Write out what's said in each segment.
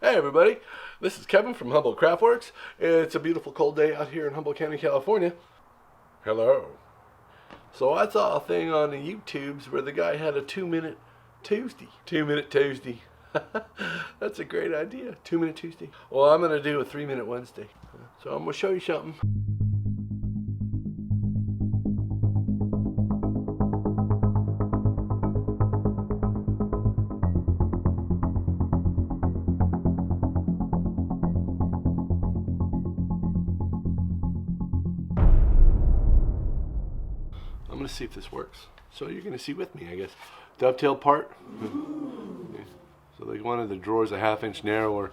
Hey everybody, this is Kevin from HumboldtCraftworks. It's a beautiful cold day out here in Humboldt County, California. Hello. So I saw a thing on the YouTubes where the guy had a 2-minute Tuesday. 2-minute Tuesday. That's a great idea, 2-minute Tuesday. Well, I'm going to do a 3-minute Wednesday. So I'm going to show you something. I'm going to see if this works. So you're going to see with me, I guess. Dovetail part. So they wanted the drawers a 1/2 inch narrower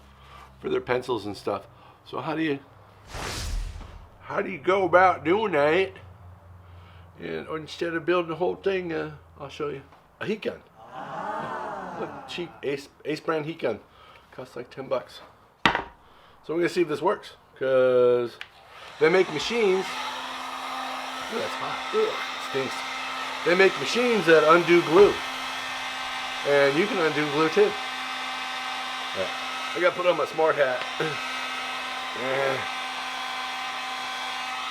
for their pencils and stuff. So how do you go about doing that? And or instead of building the whole thing, I'll show you a heat gun. Look, cheap Ace brand heat gun. Costs like $10. So we're going to see if this works. Because they make machines. Ooh, that's hot. Ew. Stinks. They make machines that undo glue, and you can undo glue too. Yeah. I gotta put on my smart hat.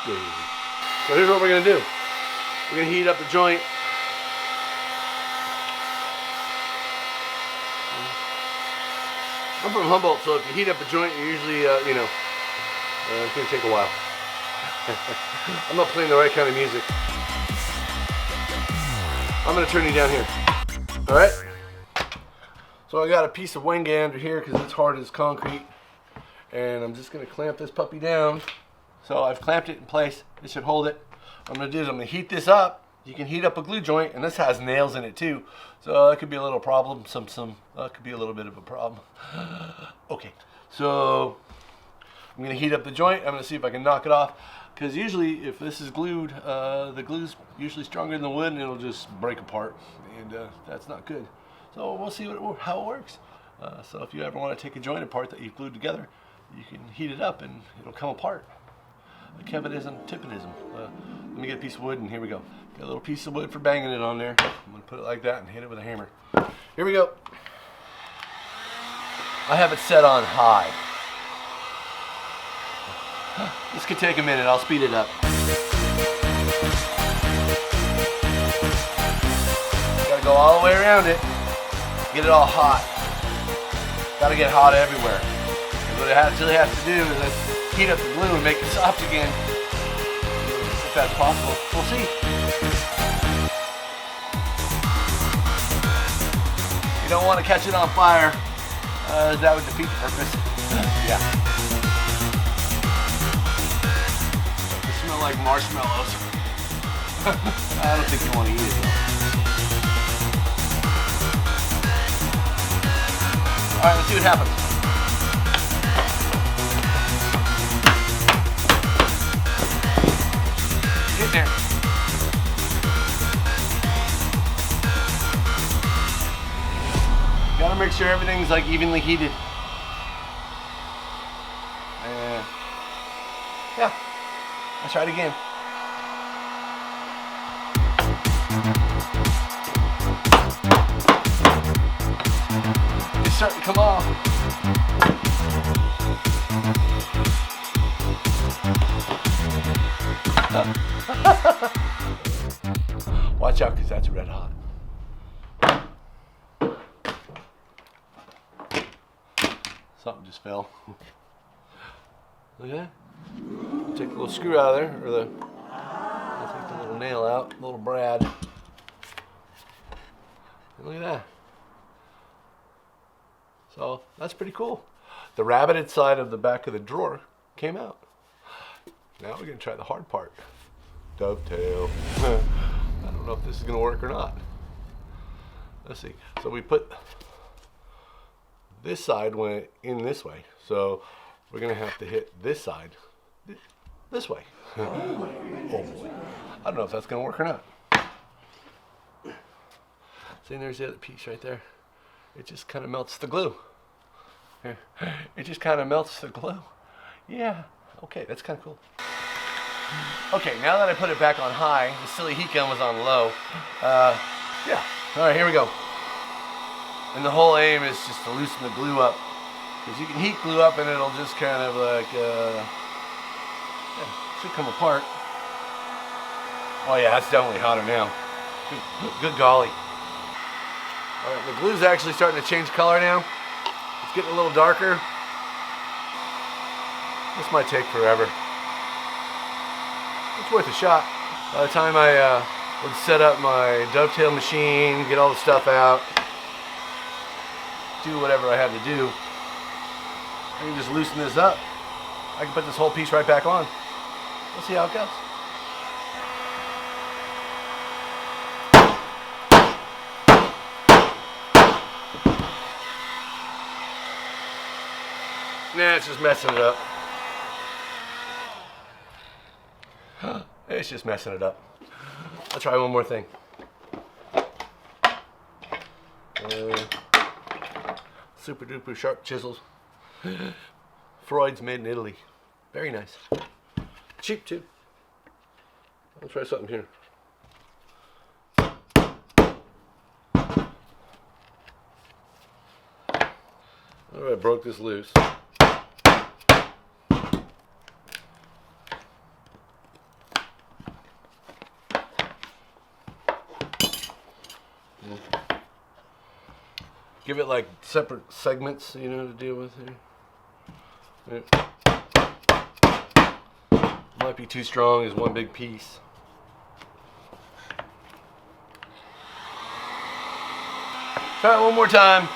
So here's what we're gonna do. We're gonna heat up the joint. I'm from Humboldt, so if you heat up a joint, you usually, it's gonna take a while. I'm not playing the right kind of music. I'm going to turn you down here. Alright? So I got a piece of Wenga under here because it's hard as concrete. And I'm just going to clamp this puppy down. So I've clamped it in place. It should hold it. What I'm going to do is I'm going to heat this up. You can heat up a glue joint, and this has nails in it too. So that could be a little problem. That could be a little bit of a problem. Okay. So I'm going to heat up the joint. I'm going to see if I can knock it off. Because usually, if this is glued, the glue's usually stronger than the wood, and it'll just break apart, and that's not good. So we'll see how it works. So if you ever want to take a joint apart that you've glued together, you can heat it up, and it'll come apart. Kevinism, Tippinism. Let me get a piece of wood, and here we go. Got a little piece of wood for banging it on there. I'm going to put it like that and hit it with a hammer. Here we go. I have it set on high. This could take a minute. I'll speed it up. Gotta go all the way around it. Get it all hot. Gotta get hot everywhere. And what it actually has to do is heat up the glue and make it soft again. If that's possible. We'll see. You don't want to catch it on fire. That would defeat the purpose. Yeah. Like marshmallows. I don't think you want to eat it though. Alright, let's see what happens. Get there. Gotta make sure everything's like evenly heated. Yeah. Let's try it again. It's starting to come off. Watch out, because that's red hot. Something just fell. Look at that. Take the little screw out of there, or I'll take the little nail out, little brad. And look at that. So that's pretty cool. The rabbited side of the back of the drawer came out. Now we're gonna try the hard part. Dovetail. I don't know if this is gonna work or not. Let's see. So we put this side went in this way. So we're gonna have to hit this side this way. Oh boy. I don't know if that's gonna work or not. See, there's the other piece right there. It just kind of melts the glue. Here. It just kind of melts the glue. Yeah. Okay, that's kind of cool. Okay, now that I put it back on high, the silly heat gun was on low. Yeah. All right, here we go. And the whole aim is just to loosen the glue up Because you can heat glue up and it'll just kind of like, yeah, should come apart. Oh yeah, that's definitely hotter now. Good golly. All right, the glue's actually starting to change color now. It's getting a little darker. This might take forever. It's worth a shot. By the time I would set up my dovetail machine, get all the stuff out, do whatever I had to do, I can just loosen this up. I can put this whole piece right back on. We'll see how it goes. Nah, it's just messing it up. It's just messing it up. I'll try one more thing. Super duper sharp chisels. Freud's made in Italy. Very nice. Cheap too. I'll try something here. Alright, I broke this loose. Give it like separate segments, you know, to deal with here. Might be too strong as one big piece. Try it one more time.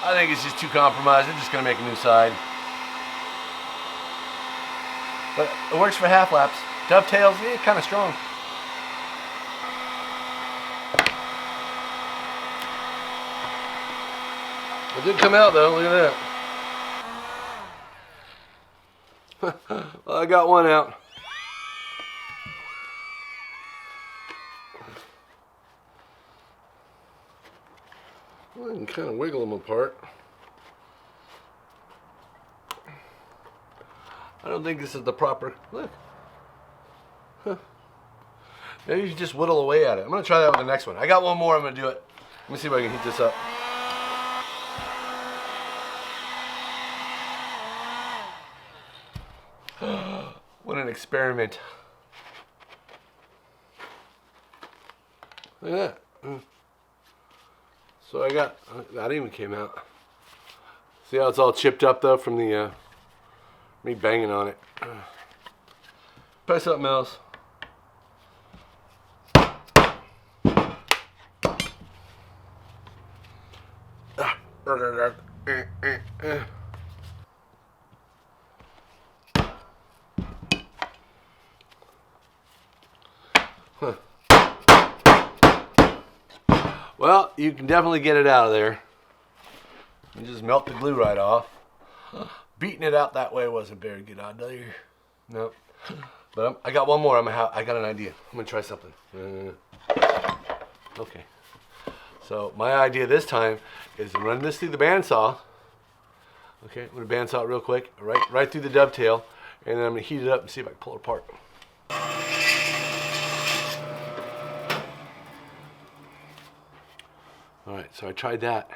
I think it's just too compromised. I'm just going to make a new side. But it works for half laps. Dovetails, yeah, kind of strong. It did come out though, look at that. Well, I got one out. Well, I can kind of wiggle them apart. I don't think this is the proper, look. Huh. Maybe you just whittle away at it. I'm going to try that with the next one. I got one more, I'm going to do it. Let me see if I can heat this up. What an experiment. Look at that. So I got, that even came out. See how it's all chipped up though from the, me banging on it. Try something else. Huh. Well, you can definitely get it out of there. You just melt the glue right off. Beating it out that way wasn't very good idea. No. But I got one more. I got an idea. I'm gonna try something. Okay. So my idea this time is to run this through the bandsaw. Okay, I'm gonna bandsaw it real quick, right through the dovetail, and then I'm gonna heat it up and see if I can pull it apart. All right, so I tried that.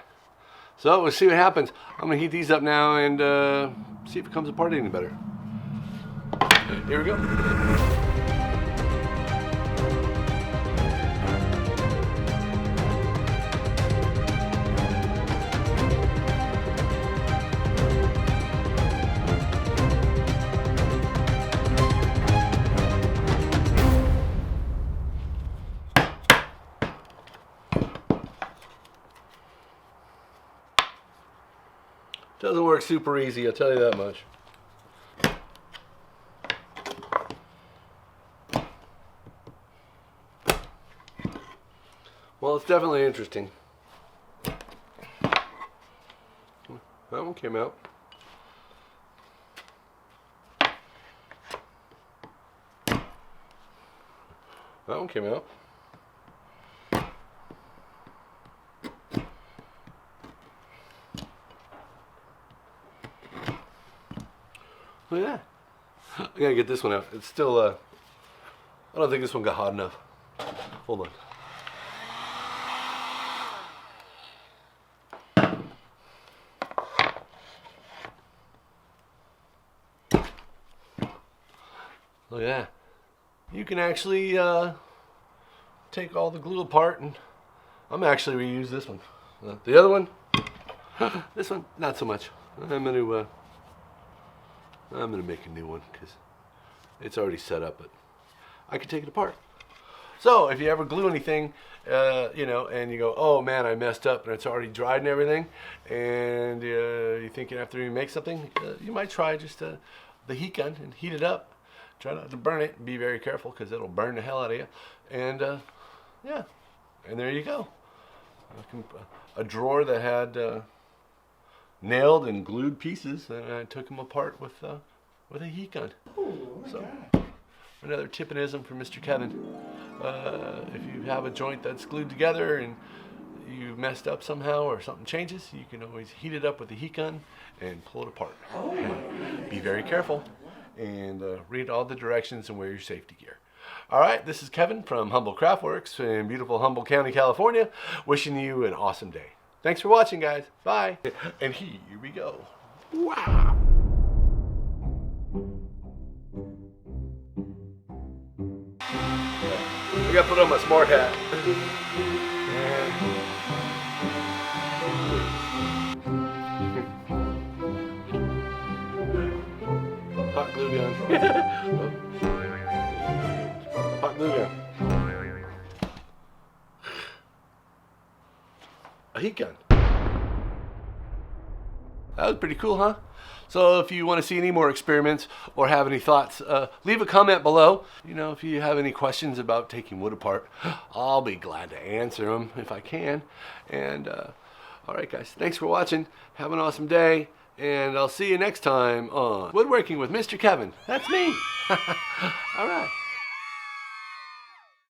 So we'll see what happens. I'm gonna heat these up now and see if it comes apart any better. Here we go. Doesn't work super easy, I'll tell you that much. Well, it's definitely interesting. That one came out. That one came out. Look at that. I gotta get this one out. It's still, I don't think this one got hot enough. Hold on. Oh yeah. You can actually take all the glue apart, and I'm actually reuse this one. The other one, this one, not so much. I'm gonna make a new one because it's already set up, but I can take it apart. So if you ever glue anything, you know, and you go, oh man, I messed up, and it's already dried and everything, and you think you have to remake something, you might try just the heat gun and heat it up. Try not to burn it. Be very careful because it'll burn the hell out of you. And yeah, and there you go. A drawer that had nailed and glued pieces, and I took them apart with a heat gun. So another tip-and-ism from Mr. Kevin. If you have a joint that's glued together and you messed up somehow or something changes, you can always heat it up with the heat gun and pull it apart. Be very careful and read all the directions and wear your safety gear. All right, this is Kevin from Humboldt Craftworks in beautiful Humboldt County, California, wishing you an awesome day. Thanks for watching, guys. Bye. And here we go. Wow. I gotta put on my smart hat. Hot glue gun. Hot glue gun. A heat gun. That was pretty cool, huh? So if you want to see any more experiments or have any thoughts, leave a comment below. You know, if you have any questions about taking wood apart, I'll be glad to answer them if I can. And all right, guys, thanks for watching. Have an awesome day, and I'll see you next time on Woodworking with Mr. Kevin. That's me. All right.